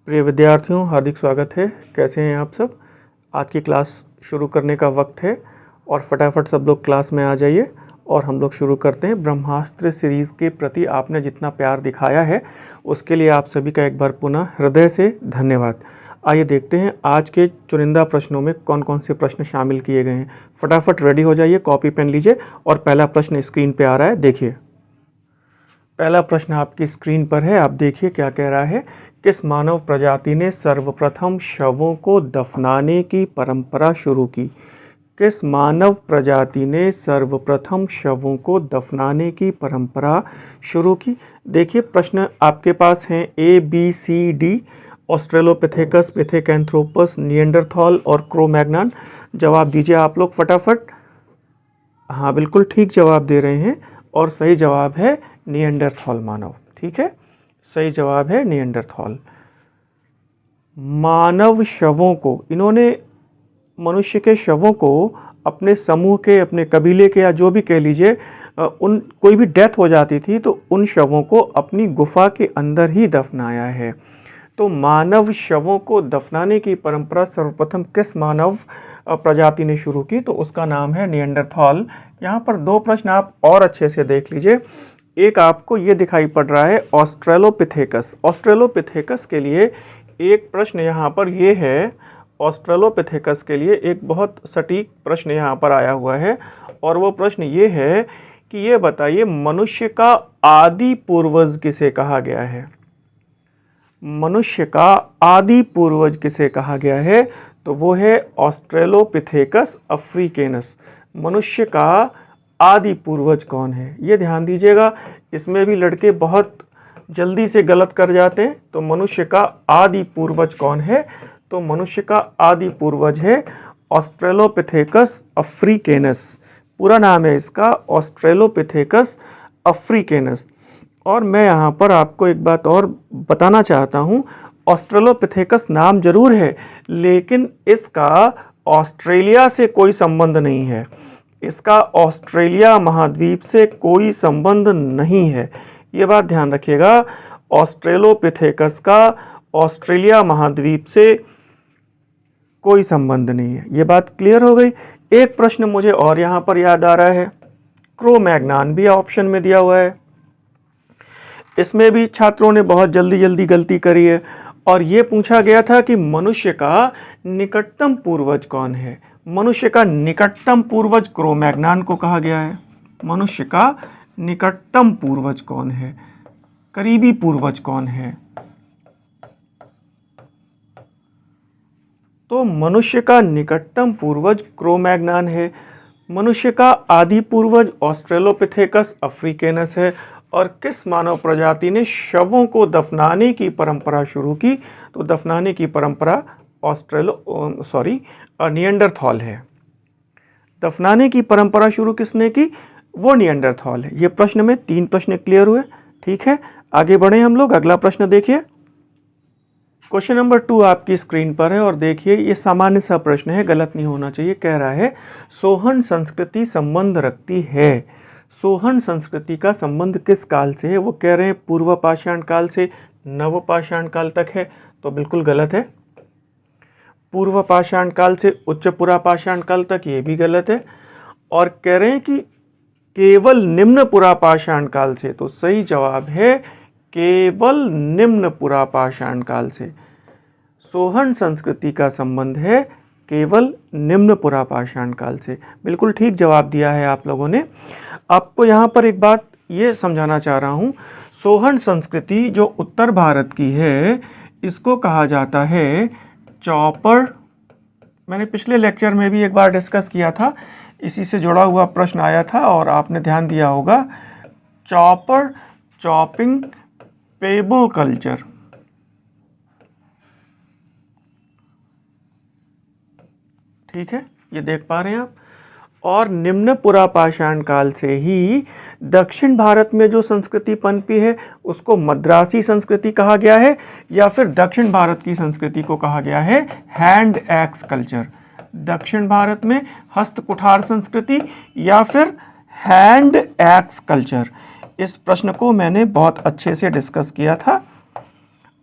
प्रिय विद्यार्थियों, हार्दिक स्वागत है। कैसे हैं आप सब? आज की क्लास शुरू करने का वक्त है और फटाफट सब लोग क्लास में आ जाइए और हम लोग शुरू करते हैं। ब्रह्मास्त्र सीरीज़ के प्रति आपने जितना प्यार दिखाया है उसके लिए आप सभी का एक बार पुनः हृदय से धन्यवाद। आइए देखते हैं आज के चुनिंदा प्रश्नों में कौन कौन से प्रश्न शामिल किए गए हैं। फटाफट रेडी हो जाइए, कॉपी पेन लीजिए और पहला प्रश्न स्क्रीन पर आ रहा है, देखिए। पहला प्रश्न आपकी स्क्रीन पर है, आप देखिए क्या कह रहा है। किस मानव प्रजाति ने सर्वप्रथम शवों को दफनाने की परंपरा शुरू की? किस मानव प्रजाति ने सर्वप्रथम शवों को दफनाने की परंपरा शुरू की? देखिए प्रश्न आपके पास हैं A B C D, Australopithecus, Pithecanthropus, Neanderthal और क्रो-मैग्नन। जवाब दीजिए आप लोग फटाफट। हाँ, बिल्कुल ठीक जवाब दे रहे हैं और सही जवाब है निएंडरथॉल मानव। ठीक है, सही जवाब है निएंडरथॉल। मानव शवों को, इन्होंने मनुष्य के शवों को अपने समूह के, अपने कबीले के या जो भी कह लीजिए, उन कोई भी डेथ हो जाती थी तो उन शवों को अपनी गुफा के अंदर ही दफनाया है। तो मानव शवों को दफनाने की परंपरा सर्वप्रथम किस मानव प्रजाति ने शुरू की? तो उसका नाम है निएंडरथॉल। यहाँ पर दो प्रश्न आप और अच्छे से देख लीजिए। एक आपको ये दिखाई पड़ रहा है ऑस्ट्रेलोपिथेकस। ऑस्ट्रेलोपिथेकस के लिए एक प्रश्न यहाँ पर ये है, ऑस्ट्रेलोपिथेकस के लिए एक बहुत सटीक प्रश्न यहाँ पर आया हुआ है और वो प्रश्न ये है कि ये बताइए मनुष्य का आदि पूर्वज किसे कहा गया है? मनुष्य का आदि पूर्वज किसे कहा गया है? तो वो है ऑस्ट्रेलोपिथेकस अफ्रीकेनस। मनुष्य का आदि पूर्वज कौन है? ये ध्यान दीजिएगा, इसमें भी लड़के बहुत जल्दी से गलत कर जाते हैं। तो मनुष्य का आदि पूर्वज कौन है? तो मनुष्य का आदि पूर्वज है ऑस्ट्रेलोपिथेकस अफ्रीकेनस। पूरा नाम है इसका ऑस्ट्रेलोपिथेकस अफ्रीकेनस। और मैं यहाँ पर आपको एक बात और बताना चाहता हूँ, ऑस्ट्रेलोपिथेकस नाम जरूर है लेकिन इसका ऑस्ट्रेलिया से कोई संबंध नहीं है। इसका ऑस्ट्रेलिया महाद्वीप से कोई संबंध नहीं है, ये बात ध्यान रखिएगा। ऑस्ट्रेलोपिथेकस का ऑस्ट्रेलिया महाद्वीप से कोई संबंध नहीं है, ये बात क्लियर हो गई। एक प्रश्न मुझे और यहाँ पर याद आ रहा है, क्रो-मैग्नन भी ऑप्शन में दिया हुआ है। इसमें भी छात्रों ने बहुत जल्दी गलती करी है और ये पूछा गया था कि मनुष्य का निकटतम पूर्वज कौन है? मनुष्य का निकटतम पूर्वज क्रो-मैग्नन को कहा गया है। मनुष्य का निकटतम पूर्वज कौन है? करीबी पूर्वज कौन है? तो मनुष्य का निकटतम पूर्वज क्रो-मैग्नन है। मनुष्य का आदि पूर्वज ऑस्ट्रेलोपिथेकस अफ्रीकेनस है। और किस मानव प्रजाति ने शवों को दफनाने की परंपरा शुरू की? तो दफनाने की परंपरा निएंडरथॉल है। दफनाने की परंपरा शुरू किसने की? वो निएंडरथॉल है। ये प्रश्न में 3 प्रश्न क्लियर हुए। ठीक है, आगे बढ़े हम लोग। अगला प्रश्न देखिए, क्वेश्चन नंबर 2 आपकी स्क्रीन पर है और देखिए ये सामान्य सा प्रश्न है, गलत नहीं होना चाहिए। कह रहा है सोहन संस्कृति संबंध रखती है। सोहन संस्कृति का संबंध किस काल से है? वो कह रहे हैं पूर्व पाषाण काल से नव पाषाण काल तक है, तो बिल्कुल गलत है। पूर्व पाषाण काल से उच्च पुरा पाषाण काल तक, ये भी गलत है। और कह रहे हैं कि केवल निम्न पुरा पाषाण काल से, तो सही जवाब है केवल निम्न पुरा पाषाण काल से। सोहन संस्कृति का संबंध है केवल निम्न पुरा पाषाण काल से। बिल्कुल ठीक जवाब दिया है आप लोगों ने। आपको यहाँ पर एक बात ये समझाना चाह रहा हूँ, सोहन संस्कृति जो उत्तर भारत की है इसको कहा जाता है चौपर। मैंने पिछले लेक्चर में भी एक बार डिस्कस किया था, इसी से जुड़ा हुआ प्रश्न आया था और आपने ध्यान दिया होगा। Chopper, chopping, payable culture. ठीक है, ये देख पा रहे हैं आप। और निम्न पुरा पाषाण काल से ही दक्षिण भारत में जो संस्कृति पनपी है उसको मद्रासी संस्कृति कहा गया है, या फिर दक्षिण भारत की संस्कृति को कहा गया है हैंड एक्स कल्चर। दक्षिण भारत में हस्त कुठार संस्कृति या फिर हैंड एक्स कल्चर। इस प्रश्न को मैंने बहुत अच्छे से डिस्कस किया था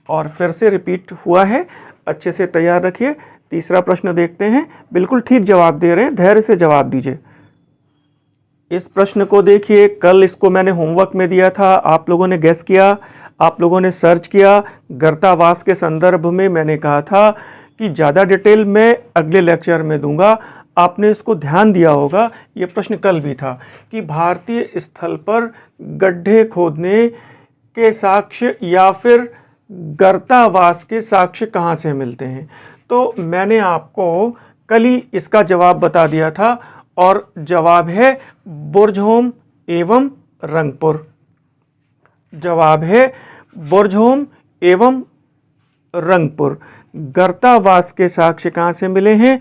और फिर से रिपीट हुआ है, अच्छे से तैयार रखिए। तीसरा प्रश्न देखते हैं, बिल्कुल ठीक जवाब दे रहे हैं, धैर्य से जवाब दीजिए। इस प्रश्न को देखिए, कल इसको मैंने होमवर्क में दिया था, आप लोगों ने गेस किया, आप लोगों ने सर्च किया। गर्तावास के संदर्भ में मैंने कहा था कि ज़्यादा डिटेल मैं अगले लेक्चर में दूंगा, आपने इसको ध्यान दिया होगा। ये प्रश्न कल भी था कि भारतीय स्थल पर गड्ढे खोदने के साक्ष्य या फिर गर्तावास के साक्ष्य कहाँ से मिलते हैं। तो मैंने आपको कल ही इसका जवाब बता दिया था, और जवाब है बुर्जहोम एवं रंगपुर। जवाब है बुर्जहोम एवं रंगपुर। गर्तावास के साक्ष्य कहाँ से मिले हैं?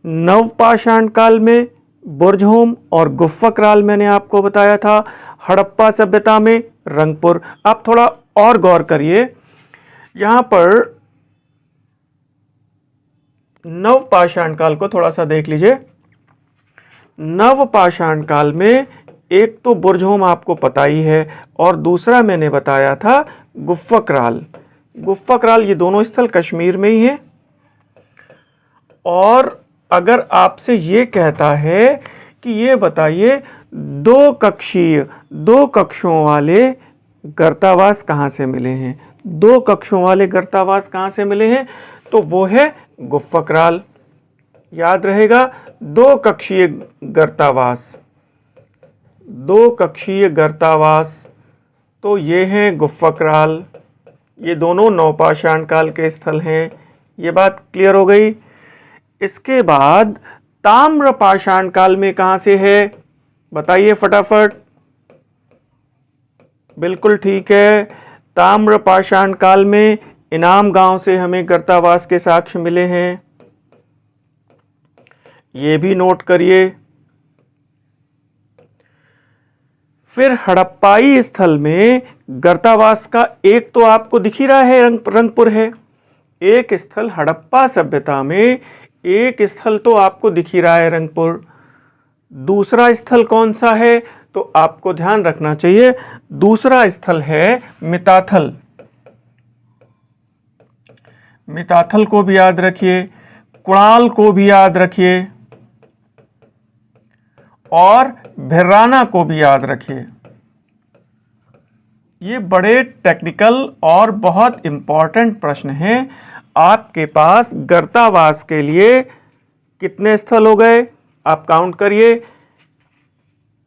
नवपाषाण काल में बुर्जहोम और गुफक्राल मैंने आपको बताया था, हड़प्पा सभ्यता में रंगपुर। आप थोड़ा और गौर करिए, यहां पर नवपाषाण काल को थोड़ा सा देख लीजिए। नवपाषाण काल में एक तो बुर्जहोम आपको पता ही है, और दूसरा मैंने बताया था गुफक्राल। गुफक्राल ये दोनों स्थल कश्मीर में ही हैं। और अगर आपसे ये कहता है कि ये बताइए दो कक्षों वाले गर्तावास कहाँ से मिले हैं, दो कक्षों वाले गर्तावास कहाँ से मिले हैं, तो वो है गुफक्राल। याद रहेगा, दो कक्षीय गर्तावास, दो कक्षीय गर्तावास, तो ये हैं गुफक्राल। ये दोनों नवपाषाण काल के स्थल हैं। ये बात क्लियर हो गई। इसके बाद ताम्रपाषाण काल में कहां से है, बताइए फटाफट। बिल्कुल ठीक है, ताम्रपाषाण काल में इनाम गांव से हमें गर्तावास के साक्ष्य मिले हैं। ये भी नोट करिए। फिर हड़प्पाई स्थल में गर्तावास का एक तो आपको दिख ही रहा है, रंगपुर है। एक स्थल हड़प्पा सभ्यता में, एक स्थल तो आपको दिख ही रहा है रंगपुर। दूसरा स्थल कौन सा है, तो आपको ध्यान रखना चाहिए, दूसरा स्थल है मिताथल। मिताथल को भी याद रखिए, कुणाल को भी याद रखिए, और भिराना को भी याद रखिए। ये बड़े टेक्निकल और बहुत इंपॉर्टेंट प्रश्न हैं। आपके पास गर्तावास के लिए कितने स्थल हो गए, आप काउंट करिए।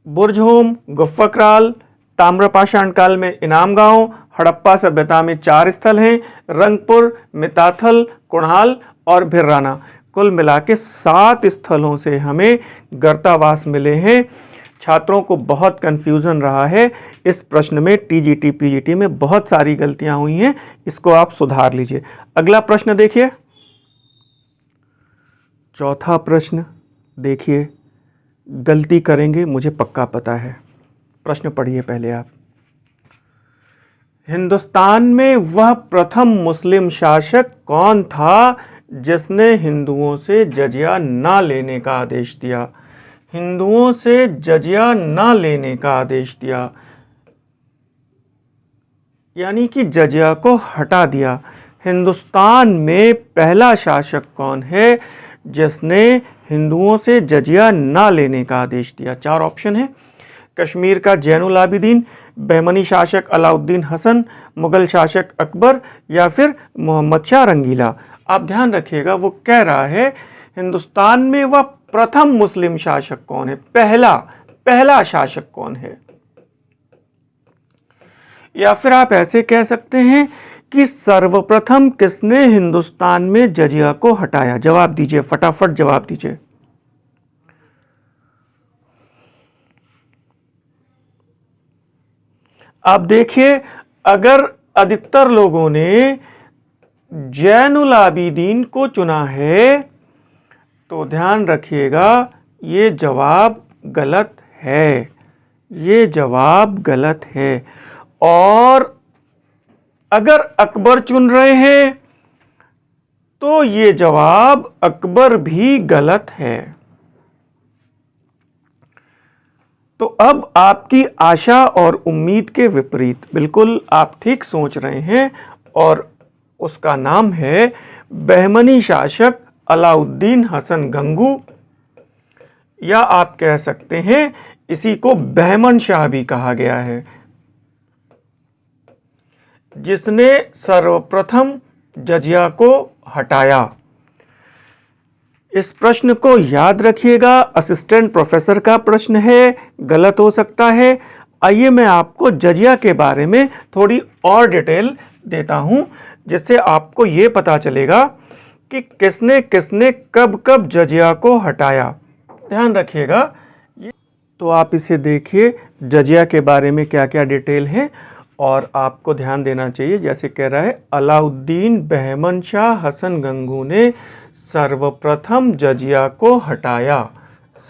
बुर्जहोम, गुफक्राल, ताम्रपाषाण काल में इनाम गांव, हड़प्पा सभ्यता में 4 स्थल हैं, रंगपुर, मिताथल, कुणाल और भिराना। कुल मिला के 7 स्थलों से हमें गर्तावास मिले हैं। छात्रों को बहुत कंफ्यूजन रहा है इस प्रश्न में, टीजीटी पीजीटी में बहुत सारी गलतियां हुई हैं, इसको आप सुधार लीजिए। अगला प्रश्न देखिए, चौथा प्रश्न देखिए, गलती करेंगे मुझे पक्का पता है। प्रश्न पढ़िए पहले आप। हिंदुस्तान में वह प्रथम मुस्लिम शासक कौन था जिसने हिंदुओं से जजिया ना लेने का आदेश दिया? हिंदुओं से जजिया ना लेने का आदेश दिया, यानी कि जजिया को हटा दिया। हिंदुस्तान में पहला शासक कौन है जिसने हिंदुओं से जजिया ना लेने का आदेश दिया? 4 ऑप्शन है। कश्मीर का जैनुल आबिदीन, बहमनी शासक अलाउद्दीन हसन, मुगल शासक अकबर, या फिर मोहम्मद शाह रंगीला। आप ध्यान रखिएगा, वो कह रहा है हिंदुस्तान में वह प्रथम मुस्लिम शासक कौन है, पहला शासक कौन है। या फिर आप ऐसे कह सकते हैं कि सर्वप्रथम किसने हिंदुस्तान में जजिया को हटाया? जवाब दीजिए, फटाफट जवाब दीजिए। आप देखिए, अगर अधिकतर लोगों ने जैनुल आबिदीन को चुना है तो ध्यान रखिएगा, ये जवाब गलत है, ये जवाब गलत है। और अगर अकबर चुन रहे हैं तो ये जवाब अकबर भी गलत है। तो अब आपकी आशा और उम्मीद के विपरीत, बिल्कुल आप ठीक सोच रहे हैं और उसका नाम है बहमनी शासक अलाउद्दीन हसन गंगू, या आप कह सकते हैं इसी को बहमन शाह भी कहा गया है, जिसने सर्वप्रथम जजिया को हटाया। इस प्रश्न को याद रखिएगा, असिस्टेंट प्रोफेसर का प्रश्न है, गलत हो सकता है। आइए मैं आपको जजिया के बारे में थोड़ी और डिटेल देता हूं, जिससे आपको ये पता चलेगा कि किसने किसने कब कब जजिया को हटाया। ध्यान रखिएगा। तो आप इसे देखिए, जजिया के बारे में क्या क्या डिटेल है, और आपको ध्यान देना चाहिए। जैसे कह रहा है, अलाउद्दीन बहमन शाह हसन गंगू ने सर्वप्रथम जजिया को हटाया।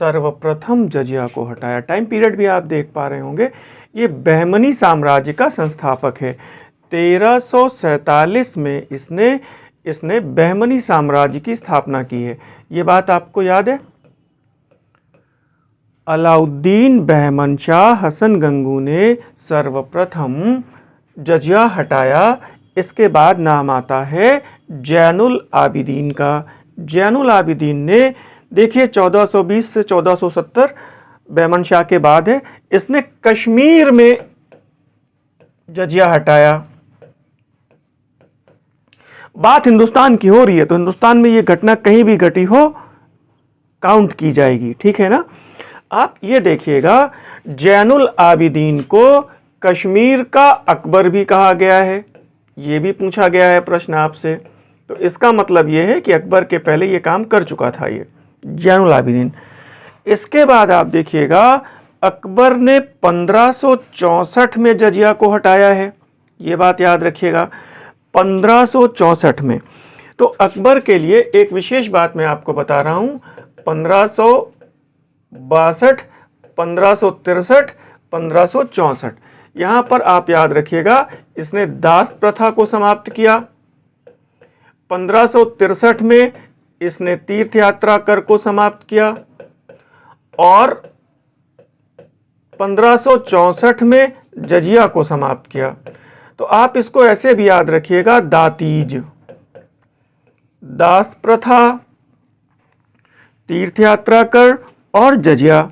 सर्वप्रथम जजिया को हटाया। टाइम पीरियड भी आप देख पा रहे होंगे। ये बहमनी साम्राज्य का संस्थापक है। 1347 में इसने बहमनी साम्राज्य की स्थापना की है। ये बात आपको याद है। अलाउद्दीन बहमन शाह हसन गंगू ने सर्वप्रथम जजिया हटाया। इसके बाद नाम आता है जैनुल आबिदीन का। जैनुल आबिदीन ने, देखिए 1420 से 1470 बहमन शाह के बाद है, इसने कश्मीर में जजिया हटाया। बात हिंदुस्तान की हो रही है तो हिंदुस्तान में ये घटना कहीं भी घटी हो काउंट की जाएगी, ठीक है ना। आप ये देखिएगा, जैनुल आबिदीन को कश्मीर का अकबर भी कहा गया है। ये भी पूछा गया है प्रश्न आपसे, तो इसका मतलब ये है कि अकबर के पहले ये काम कर चुका था ये जैनुल आबिदीन। इसके बाद आप देखिएगा, अकबर ने 1564 में जजिया को हटाया है। ये बात याद रखिएगा, 1564 में। तो अकबर के लिए एक विशेष बात मैं आपको बता रहा हूं। 1562, 1563, 1564, यहां पर आप याद रखिएगा, इसने दास प्रथा को समाप्त किया। 1563 में इसने तीर्थ यात्रा कर को समाप्त किया, और 1564 में जजिया को समाप्त किया। तो आप इसको ऐसे भी याद रखिएगा, दातीज, दास प्रथा, तीर्थ यात्रा कर और जजिया,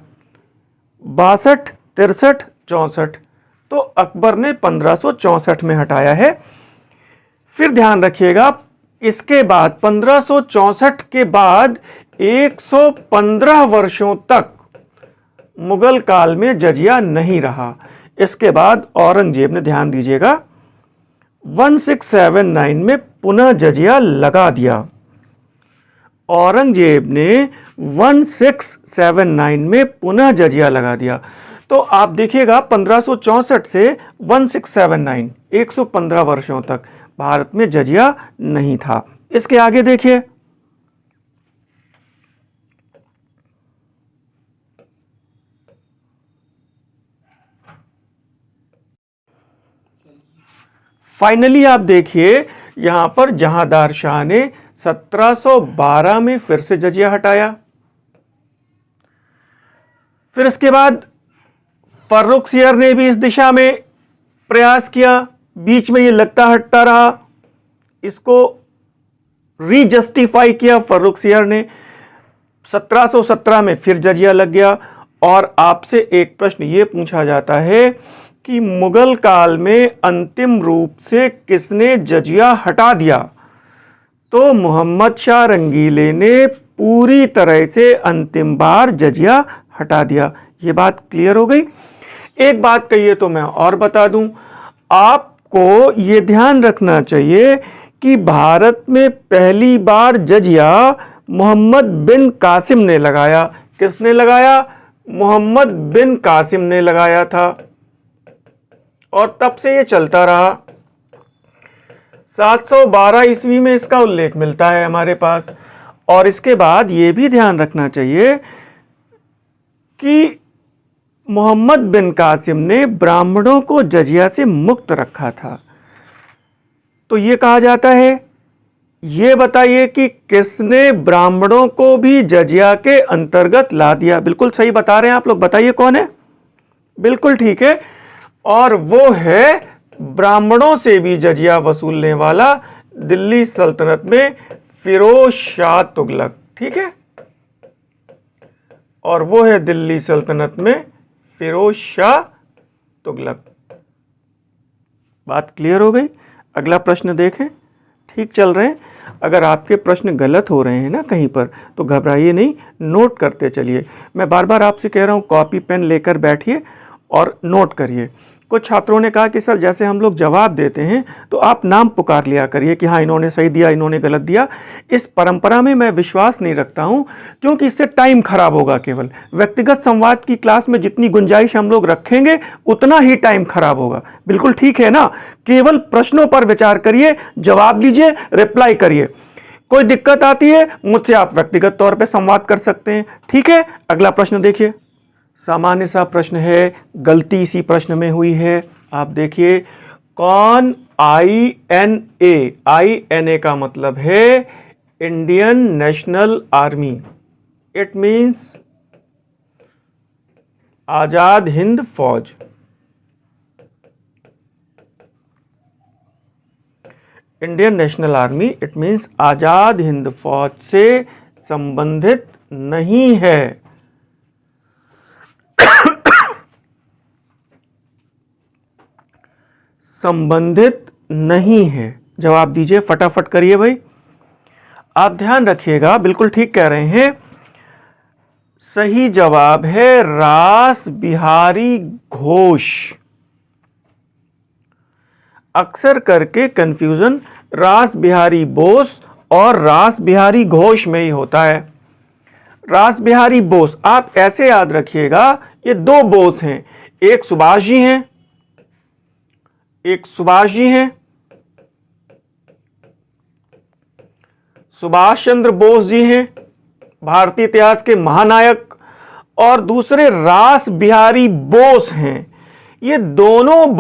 62, 63, 64। तो अकबर ने 1564 में हटाया है। फिर ध्यान रखिएगा, इसके बाद 1564 के बाद 115 वर्षों तक मुगल काल में जजिया नहीं रहा। इसके बाद औरंगजेब ने, ध्यान दीजिएगा, 1679 में पुनः जजिया लगा दिया। औरंगजेब ने 1679 में पुनः जजिया लगा दिया। तो आप देखिएगा, 1564 से 1679, 115 वर्षों तक भारत में जजिया नहीं था। इसके आगे देखिए, फाइनली आप देखिए यहां पर जहांदार शाह ने 1712 में फिर से जजिया हटाया। फिर इसके बाद फर्रुखसियर ने भी इस दिशा में प्रयास किया। बीच में ये लगता हटता रहा, इसको रीजस्टिफाई किया फर्रुखसियर ने। 1717 में फिर जजिया लग गया। और आपसे एक प्रश्न ये पूछा जाता है कि मुगल काल में अंतिम रूप से किसने जजिया हटा दिया? तो मोहम्मद शाह रंगीले ने पूरी तरह से अंतिम बार जजिया हटा दिया। ये बात क्लियर हो गई। एक बात कहिए तो मैं और बता दूं, आपको ये ध्यान रखना चाहिए कि भारत में पहली बार जजिया मोहम्मद बिन कासिम ने लगाया। किसने लगाया? मोहम्मद बिन कासिम ने लगाया था, और तब से ये चलता रहा। 712 ईस्वी में इसका उल्लेख मिलता है हमारे पास। और इसके बाद ये भी ध्यान रखना चाहिए कि मोहम्मद बिन कासिम ने ब्राह्मणों को जजिया से मुक्त रखा था। तो ये कहा जाता है, ये बताइए कि किसने ब्राह्मणों को भी जजिया के अंतर्गत ला दिया? बिल्कुल सही बता रहे हैं आप लोग, बताइए कौन है? बिल्कुल ठीक है, और वो है ब्राह्मणों से भी जजिया वसूलने वाला दिल्ली सल्तनत में फिरोज शाह तुगलक, ठीक है, और वो है दिल्ली सल्तनत में फिरोज शाह तुगलक। बात क्लियर हो गई। अगला प्रश्न देखें। ठीक चल रहे हैं। अगर आपके प्रश्न गलत हो रहे हैं ना कहीं पर, तो घबराइए नहीं, नोट करते चलिए। मैं बार बार आपसे कह रहा हूँ कॉपी पेन लेकर बैठिए और नोट करिए। कुछ छात्रों ने कहा कि सर जैसे हम लोग जवाब देते हैं तो आप नाम पुकार लिया करिए कि हाँ इन्होंने सही दिया, इन्होंने गलत दिया। इस परंपरा में मैं विश्वास नहीं रखता हूँ, क्योंकि इससे टाइम खराब होगा। केवल व्यक्तिगत संवाद की क्लास में जितनी गुंजाइश हम लोग रखेंगे उतना ही टाइम खराब होगा। बिल्कुल ठीक है ना। केवल प्रश्नों पर विचार करिए, जवाब दीजिए, रिप्लाई करिए। कोई दिक्कत आती है मुझसे आप व्यक्तिगत तौर पर संवाद कर सकते हैं। ठीक है, अगला प्रश्न देखिए। सामान्य सा प्रश्न है, गलती इसी प्रश्न में हुई है। आप देखिए, कौन INA, INA का मतलब है Indian National Army. It means Azad Hind Fauj. Indian National Army, it means Azad Hind Fauj से संबंधित नहीं है। संबंधित नहीं है। जवाब दीजिए, फटाफट करिए भाई। आप ध्यान रखिएगा, बिल्कुल ठीक कह रहे हैं। सही जवाब है रास बिहारी घोष। अक्सर करके कंफ्यूजन रास बिहारी बोस और रास बिहारी घोष में ही होता है। रास बिहारी बोस, आप ऐसे याद रखिएगा, ये दो बोस हैं। एक सुभाष जी हैं, एक सुभाष जी हैं, सुभाष चंद्र बोस जी हैं, भारतीय इतिहास के महानायक, और दूसरे रास बिहारी बोस हैं। ये दोनों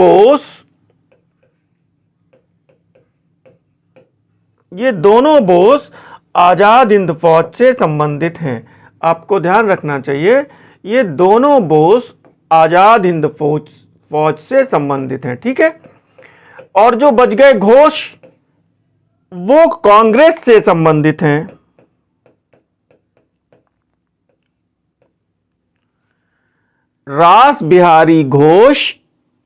बोस आजाद हिंद फौज से संबंधित हैं। आपको ध्यान रखना चाहिए, ये दोनों बोस आजाद हिंद फौज से संबंधित हैं। ठीक है, और जो बच गए घोष, वो कांग्रेस से संबंधित हैं। रास बिहारी घोष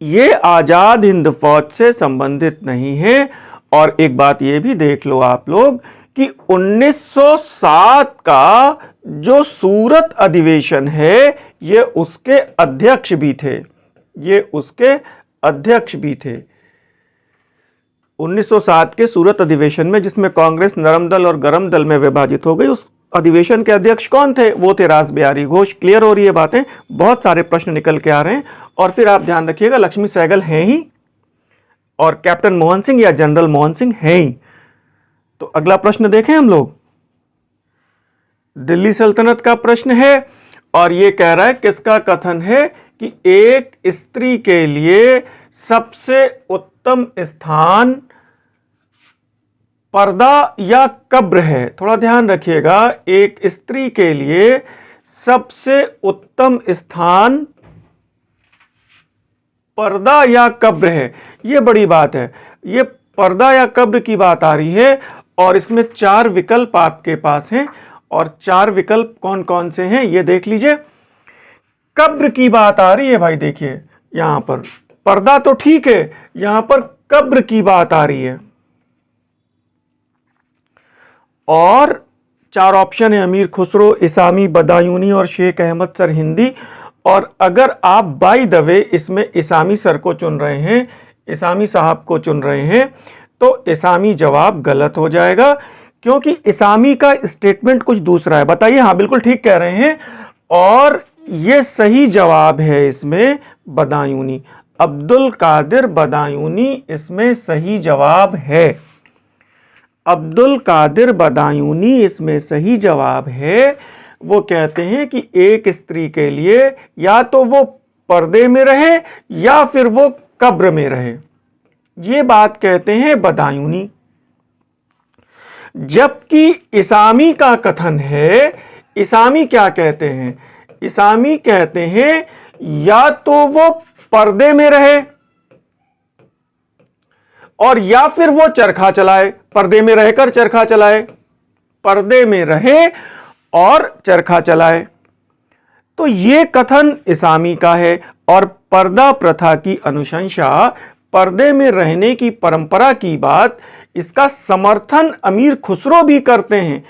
ये आजाद हिंद फौज से संबंधित नहीं है। और एक बात ये भी देख लो आप लोग कि 1907 का जो सूरत अधिवेशन है, ये उसके अध्यक्ष भी थे। 1907 के सूरत अधिवेशन में, जिसमें कांग्रेस नरम दल और गरम दल में विभाजित हो गई, उस अधिवेशन के अध्यक्ष कौन थे? वो थे रास बिहारी घोष। क्लियर हो रही है बातें? बहुत सारे प्रश्न निकल के आ रहे हैं। और फिर आप ध्यान रखिएगा, लक्ष्मी सहगल हैं ही और कैप्टन मोहन सिंह या जनरल मोहन सिंह हैं ही। तो अगला प्रश्न देखें हम लोग। दिल्ली सल्तनत का प्रश्न है और ये कह रहा है, किसका कथन है कि एक स्त्री के लिए सबसे उत्तम स्थान पर्दा या कब्र है। थोड़ा ध्यान रखिएगा, एक स्त्री के लिए सबसे उत्तम स्थान पर्दा या कब्र है। यह बड़ी बात है। ये पर्दा या कब्र की बात आ रही है और इसमें 4 विकल्प आपके पास हैं। और 4 विकल्प कौन कौन से हैं ये देख लीजिए। कब्र की बात आ रही है भाई, देखिए यहां पर पर्दा तो ठीक है, यहां पर कब्र की बात आ रही है। और 4 ऑप्शन है, अमीर खुसरो, इसामी, बदायूनी और शेख अहमद सर हिंदी। और अगर आप बाय द वे इसमें इसामी सर को चुन रहे हैं, इसामी साहब को चुन रहे हैं, तो इसामी जवाब गलत हो जाएगा, क्योंकि इसामी का स्टेटमेंट कुछ दूसरा है। बताइए। हाँ बिल्कुल ठीक कह रहे हैं। और ये सही जवाब है इसमें बदायूनी। अब्दुल कादिर बदायूनी इसमें सही जवाब है। अब्दुल कादिर बदायूनी इसमें सही जवाब है। वो कहते हैं कि एक स्त्री के लिए या तो वो पर्दे में रहे या फिर वो कब्र में रहे। ये बात कहते हैं बदायूनी। जबकि इसामी का कथन है, इसामी क्या कहते हैं? इसामी कहते हैं या तो वो पर्दे में रहे और या फिर वो चरखा चलाए, पर्दे में रहकर चरखा चलाए, पर्दे में रहे और चरखा चलाए। तो ये कथन इसामी का है और पर्दा प्रथा की अनुशंसा, पर्दे में रहने की परंपरा की बात, इसका समर्थन अमीर खुसरो भी करते हैं।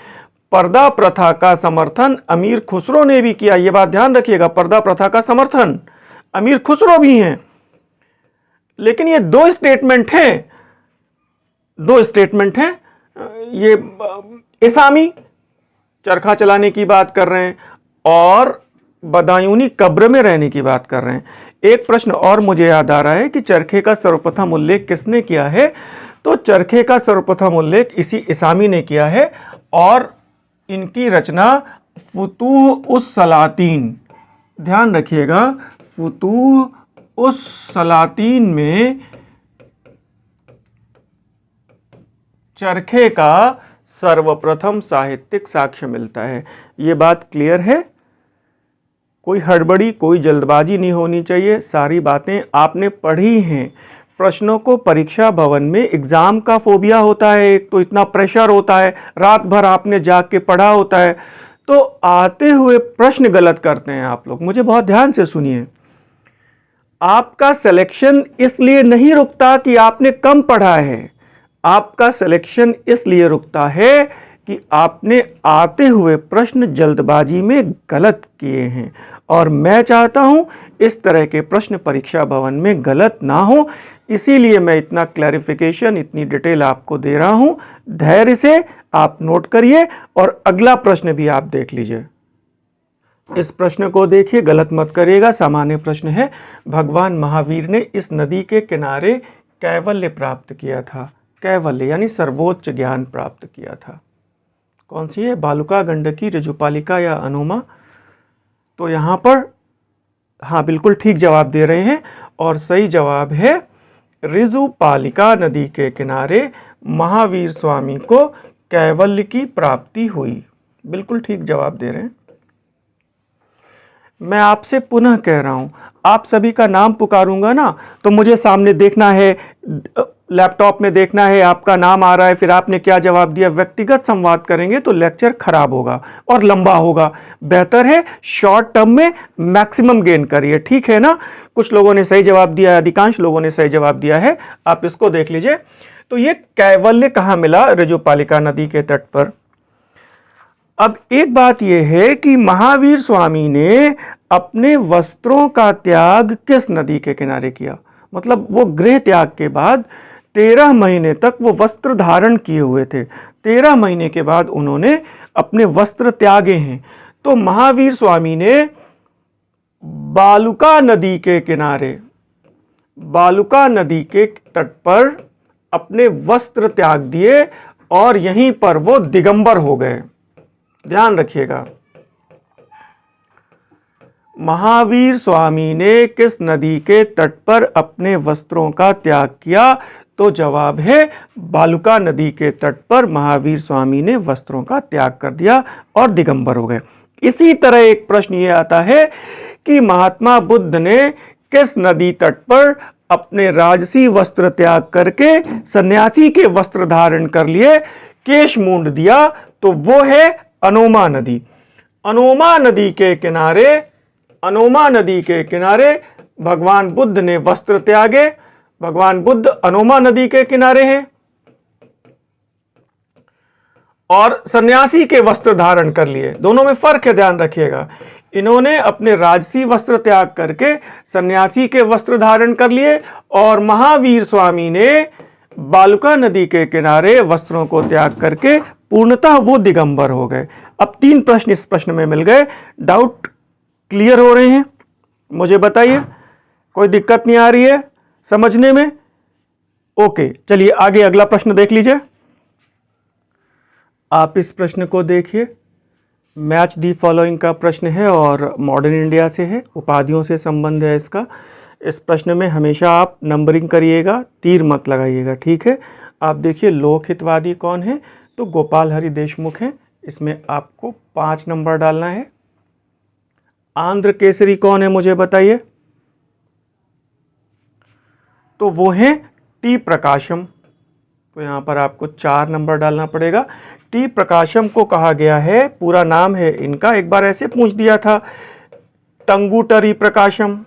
पर्दा प्रथा का समर्थन अमीर खुसरो ने भी किया, यह बात ध्यान रखिएगा, पर्दा प्रथा का समर्थन अमीर खुसरो भी हैं। लेकिन ये दो स्टेटमेंट हैं, ये इसामी चरखा चलाने की बात कर रहे हैं और बदायूनी कब्र में रहने की बात कर रहे हैं। एक प्रश्न और मुझे याद आ रहा है कि चरखे का सर्वप्रथम उल्लेख किसने किया है? तो चरखे का सर्वप्रथम उल्लेख इसी इसामी ने किया है और इनकी रचना फुतूह उस सलातीन, ध्यान रखिएगा, फुतूह उस सलातीन में चरखे का सर्वप्रथम साहित्यिक साक्ष्य मिलता है। ये बात क्लियर है? कोई हड़बड़ी, कोई जल्दबाजी नहीं होनी चाहिए। सारी बातें आपने पढ़ी हैं। प्रश्नों को परीक्षा भवन में एग्जाम का फोबिया होता है, एक तो इतना प्रेशर होता है, रात भर आपने जाग के पढ़ा होता है, तो आते हुए प्रश्न गलत करते हैं आप लोग। मुझे बहुत ध्यान से सुनिए, आपका सिलेक्शन इसलिए नहीं रुकता कि आपने कम पढ़ा है, आपका सिलेक्शन इसलिए रुकता है कि आपने आते हुए प्रश्न जल्दबाजी में गलत किए हैं। और मैं चाहता हूं इस तरह के प्रश्न परीक्षा भवन में गलत ना हो, इसीलिए मैं इतना क्लैरिफिकेशन, इतनी डिटेल आपको दे रहा हूं। धैर्य से आप नोट करिए और अगला प्रश्न भी आप देख लीजिए। इस प्रश्न को देखिए, गलत मत करिएगा, सामान्य प्रश्न है। भगवान महावीर ने इस नदी के किनारे कैवल्य प्राप्त किया था। कैवल्य यानी सर्वोच्च ज्ञान प्राप्त किया था। कौन सी है? बालुका, गंडकी, ऋजुपालिका या अनोमा? तो यहां पर हाँ बिल्कुल ठीक जवाब दे रहे हैं और सही जवाब है ऋजुपालिका नदी के किनारे महावीर स्वामी को कैवल्य की प्राप्ति हुई। बिल्कुल ठीक जवाब दे रहे हैं। मैं आपसे पुनः कह रहा हूं, आप सभी का नाम पुकारूंगा ना तो मुझे सामने देखना है, लैपटॉप में देखना है आपका नाम आ रहा है, फिर आपने क्या जवाब दिया। व्यक्तिगत संवाद करेंगे तो लेक्चर खराब होगा और लंबा होगा। बेहतर है शॉर्ट टर्म में मैक्सिमम गेन करिए, ठीक है ना? कुछ लोगों ने सही जवाब दिया है, अधिकांश लोगों ने सही जवाब दिया है, आप इसको देख लीजिए। तो ये कैवल्य कहाँ मिला? ऋजुपालिका नदी के तट पर। अब एक बात यह है कि महावीर स्वामी ने अपने वस्त्रों का त्याग किस नदी के किनारे किया? मतलब वो गृह त्याग के बाद 13 महीने तक वो वस्त्र धारण किए हुए थे। 13 महीने के बाद उन्होंने अपने वस्त्र त्यागे हैं। तो महावीर स्वामी ने बालुका नदी के किनारे, बालुका नदी के तट पर अपने वस्त्र त्याग दिए और यहीं पर वो दिगंबर हो गए। ध्यान रखिएगा, महावीर स्वामी ने किस नदी के तट पर अपने वस्त्रों का त्याग किया? तो जवाब है बालुका नदी के तट पर महावीर स्वामी ने वस्त्रों का त्याग कर दिया और दिगंबर हो गए। इसी तरह एक प्रश्न ये आता है कि महात्मा बुद्ध ने किस नदी तट पर अपने राजसी वस्त्र त्याग करके सन्यासी के वस्त्र धारण कर लिए, केश मूंड दिया? तो वो है अनोमा नदी। अनोमा नदी के किनारे, अनोमा नदी के किनारे भगवान बुद्ध ने वस्त्र त्यागे। भगवान बुद्ध अनोमा नदी के किनारे हैं और सन्यासी के वस्त्र धारण कर लिए। दोनों में फर्क है, ध्यान रखिएगा। इन्होंने अपने राजसी वस्त्र त्याग करके सन्यासी के वस्त्र धारण कर लिए और महावीर स्वामी ने बालुका नदी के किनारे वस्त्रों को त्याग करके पूर्णतः वो दिगंबर हो गए। अब 3 प्रश्न इस प्रश्न में मिल गए। डाउट क्लियर हो रहे हैं? मुझे बताइए, कोई दिक्कत नहीं आ रही है समझने में? ओके, चलिए आगे अगला प्रश्न देख लीजिए। आप इस प्रश्न को देखिए, मैच दी फॉलोइंग का प्रश्न है और मॉडर्न इंडिया से है, उपाधियों से संबंध है इसका। इस प्रश्न में हमेशा आप नंबरिंग करिएगा, तीर मत लगाइएगा, ठीक है? आप देखिए लोकहितवादी कौन है? तो गोपाल हरि देशमुख हैं, इसमें आपको 5 नंबर डालना है। आंध्र केसरी कौन है मुझे बताइए? तो वो हैं टी प्रकाशम, तो यहाँ पर आपको 4 नंबर डालना पड़ेगा। टी प्रकाशम को कहा गया है, पूरा नाम है इनका, एक बार ऐसे पूछ दिया था, टंगुटरी प्रकाशम।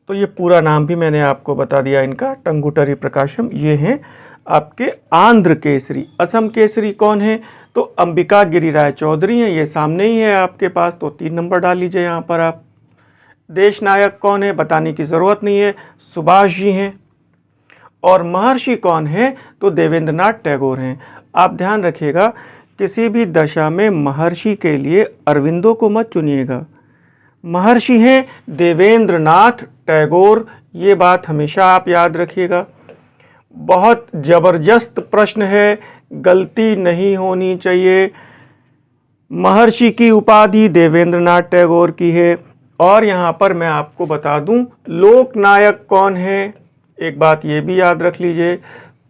तो ये पूरा नाम भी मैंने आपको बता दिया इनका, टंगुटरी प्रकाशम। ये हैं आपके आंध्र केसरी। असम केसरी कौन है? तो अंबिका गिरी राय चौधरी हैं, ये सामने ही है आपके पास, तो 3 नंबर डाल लीजिए यहाँ पर आप। देश नायक कौन है? बताने की ज़रूरत नहीं है, सुभाष जी हैं। और महर्षि कौन है? तो देवेंद्रनाथ टैगोर हैं। आप ध्यान रखिएगा, किसी भी दशा में महर्षि के लिए अरविंदो को मत चुनिएगा। महर्षि हैं देवेंद्रनाथ टैगोर, ये बात हमेशा आप याद रखिएगा। बहुत ज़बरदस्त प्रश्न है, गलती नहीं होनी चाहिए। महर्षि की उपाधि देवेंद्रनाथ टैगोर की है। और यहाँ पर मैं आपको बता दूं, लोकनायक कौन है? एक बात ये भी याद रख लीजिए,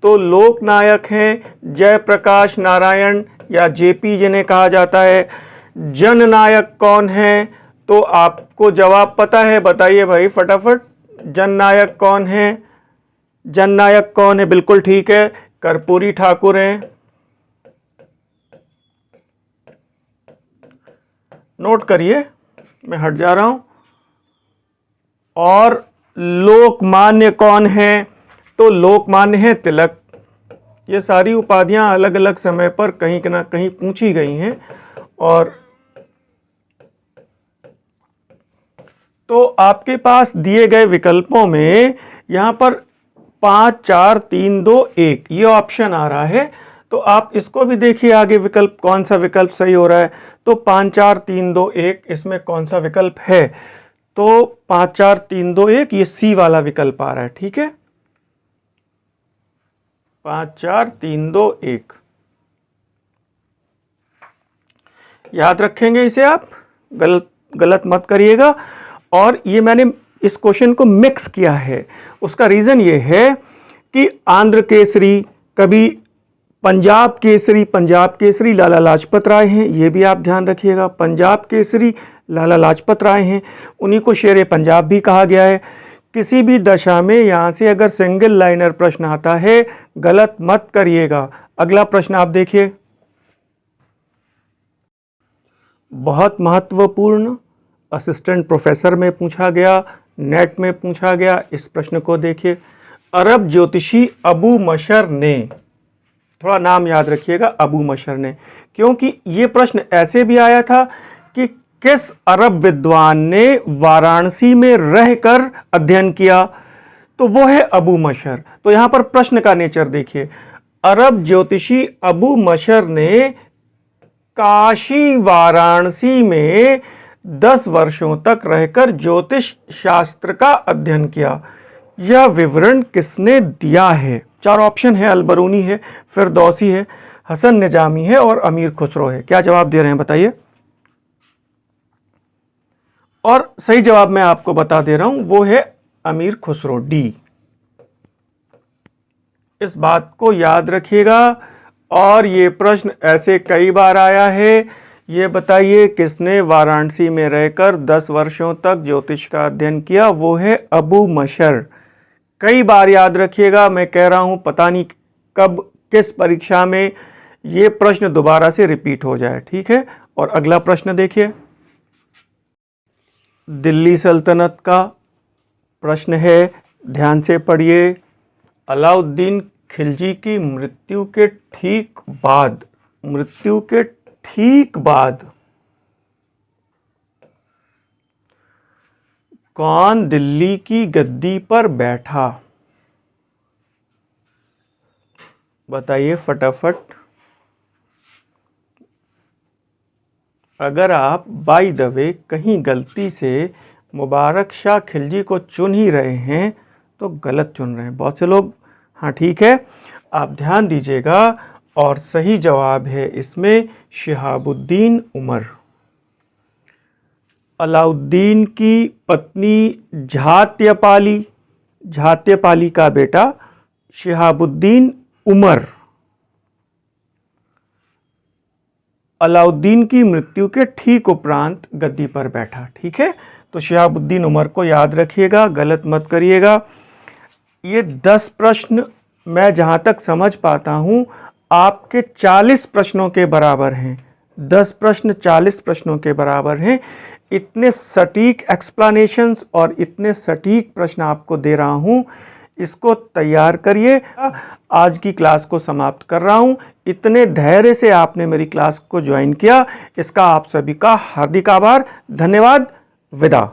तो लोकनायक हैं जयप्रकाश नारायण या जेपी जिन्हें कहा जाता है। जननायक कौन है? तो आपको जवाब पता है, बताइए भाई फटाफट, जननायक कौन है? जननायक कौन है? बिल्कुल ठीक है, कर्पूरी ठाकुर हैं। नोट करिए, मैं हट जा रहा हूं। और लोकमान्य कौन है? तो लोकमान्य है तिलक। ये सारी उपाधियां अलग अलग समय पर कहीं ना कहीं पूछी गई हैं। और तो आपके पास दिए गए विकल्पों में यहाँ पर 5 4 3 2 1 ये ऑप्शन आ रहा है, तो आप इसको भी देखिए आगे विकल्प कौन सा विकल्प सही हो रहा है। तो 5 4 3 2 1 इसमें कौन सा विकल्प है? तो 5 4 3 2 1 ये सी वाला विकल्प आ रहा है, ठीक है। 5 4 3 2 1 याद रखेंगे इसे आप, गलत मत करिएगा। और ये मैंने इस क्वेश्चन को मिक्स किया है, उसका रीज़न ये है कि आंध्र केसरी, कभी पंजाब केसरी लाला लाजपत राय हैं, ये भी आप ध्यान रखिएगा। पंजाब केसरी लाला लाजपत राय हैं, उन्हीं को शेर पंजाब भी कहा गया है। किसी भी दशा में यहाँ से अगर सिंगल लाइनर प्रश्न आता है, गलत मत करिएगा। अगला प्रश्न आप देखिए, बहुत महत्वपूर्ण, असिस्टेंट प्रोफेसर में पूछा गया, नेट में पूछा गया। इस प्रश्न को देखिए, अरब ज्योतिषी अबू मशर ने, थोड़ा नाम याद रखिएगा, अबू मशर ने, क्योंकि ये प्रश्न ऐसे भी आया था कि किस अरब विद्वान ने वाराणसी में रहकर अध्ययन किया? तो वो है अबू मशर। तो यहां पर प्रश्न का नेचर देखिए, अरब ज्योतिषी अबू मशर ने काशी वाराणसी में 10 वर्षों तक रहकर ज्योतिष शास्त्र का अध्ययन किया। यह विवरण किसने दिया है? 4 ऑप्शन है, अलबरूनी है, फिरदौसी है, हसन निजामी है और अमीर खुसरो है। क्या जवाब दे रहे हैं बताइए? और सही जवाब मैं आपको बता दे रहा हूं, वो है अमीर खुसरो, डी। इस बात को याद रखिएगा। और ये प्रश्न ऐसे कई बार आया है, ये बताइए किसने वाराणसी में रहकर 10 वर्षों तक ज्योतिष का अध्ययन किया? वो है अबू मशर। कई बार याद रखिएगा, मैं कह रहा हूं पता नहीं कब किस परीक्षा में ये प्रश्न दोबारा से रिपीट हो जाए, ठीक है। और अगला प्रश्न देखिए, दिल्ली सल्तनत का प्रश्न है, ध्यान से पढ़िए। अलाउद्दीन खिलजी की मृत्यु के ठीक बाद कौन दिल्ली की गद्दी पर बैठा? बताइए फटाफट। अगर आप बाय द वे कहीं गलती से मुबारक शाह खिलजी को चुन ही रहे हैं तो गलत चुन रहे हैं। बहुत से लोग, हाँ ठीक है, आप ध्यान दीजिएगा। और सही जवाब है इसमें शिहाबुद्दीन उमर। अलाउद्दीन की पत्नी झात्यपाली का बेटा शिहाबुद्दीन उमर अलाउद्दीन की मृत्यु के ठीक उपरांत गद्दी पर बैठा, ठीक है। तो शिहाबुद्दीन उमर को याद रखिएगा, गलत मत करिएगा। ये 10 प्रश्न मैं जहाँ तक समझ पाता हूँ आपके 40 प्रश्नों के बराबर हैं। 10 प्रश्न 40 प्रश्नों के बराबर हैं। इतने सटीक एक्सप्लेनेशंस और इतने सटीक प्रश्न आपको दे रहा हूँ, इसको तैयार करिए। आज की क्लास को समाप्त कर रहा हूँ। इतने धैर्य से आपने मेरी क्लास को ज्वाइन किया, इसका आप सभी का हार्दिक आभार। धन्यवाद। विदा।